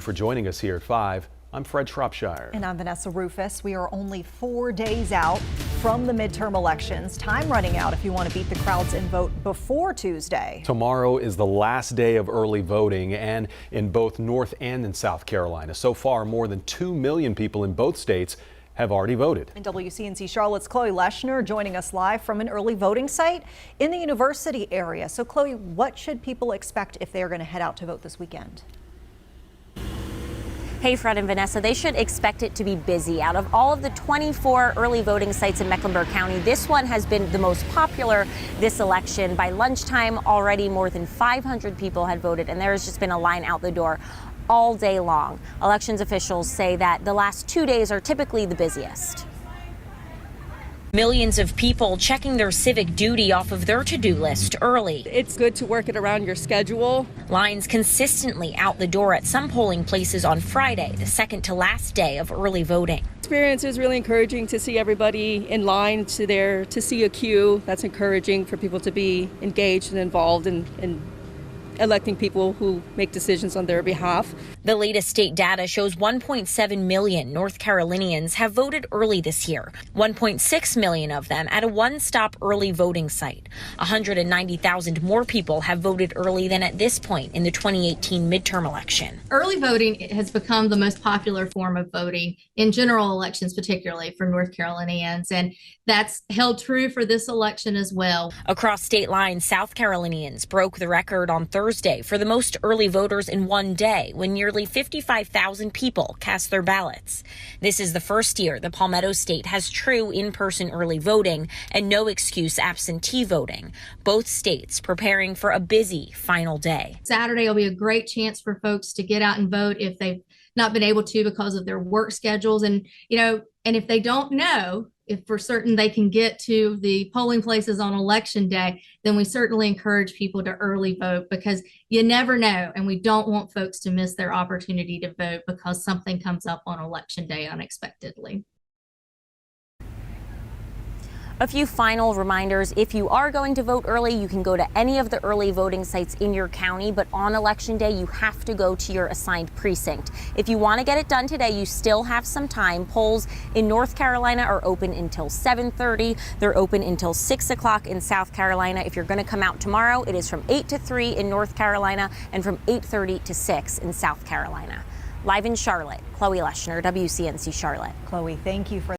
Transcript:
For joining us here at 5. I'm Fred Shropshire. And I'm Vanessa Rufus. We are only 4 days out from the midterm elections. Time running out if you want to beat the crowds and vote before Tuesday. Tomorrow is the last day of early voting, and in both North and in South Carolina. So far, more than 2 million people in both states have already voted. And WCNC Charlotte's Chloe Leshner joining us live from an early voting site in the university area. So Chloe, what should people expect if they're going to head out to vote this weekend? Hey, Fred and Vanessa, they should expect it to be busy. Out of all of the 24 early voting sites in Mecklenburg County, this one has been the most popular this election. By lunchtime, already more than 500 people had voted, and there has just been a line out the door all day long. Elections officials say that the last 2 days are typically the busiest. Millions of people checking their civic duty off of their to-do list early. It's good to work it around your schedule. Lines consistently out the door at some polling places on Friday, the second to last day of early voting. Experience is really encouraging to see everybody in line to see a queue. That's encouraging for people to be engaged and involved in electing people who make decisions on their behalf. The latest state data shows 1.7 million North Carolinians have voted early this year, 1.6 million of them at a one-stop early voting site. 190,000 more people have voted early than at this point in the 2018 midterm election. Early voting has become the most popular form of voting in general elections, particularly for North Carolinians, and that's held true for this election as well. Across state lines, South Carolinians broke the record on Thursday for the most early voters in one day, when nearly 55,000 people cast their ballots. This is the first year the Palmetto State has true in-person early voting and no excuse absentee voting. Both states preparing for a busy final day. Saturday will be a great chance for folks to get out and vote if they've not been able to because of their work schedules. And, and if they don't know if for certain they can get to the polling places on election day, then we certainly encourage people to early vote, because you never know. And we don't want folks to miss their opportunity to vote because something comes up on election day unexpectedly. A few final reminders. If you are going to vote early, you can go to any of the early voting sites in your county, but on election day, you have to go to your assigned precinct. If you want to get it done today, you still have some time. Polls in North Carolina are open until 7:30. They're open until 6 o'clock in South Carolina. If you're going to come out tomorrow, it is from 8 to 3 in North Carolina and from 8:30 to 6 in South Carolina. Live in Charlotte, Chloe Leshner, WCNC Charlotte. Chloe, thank you for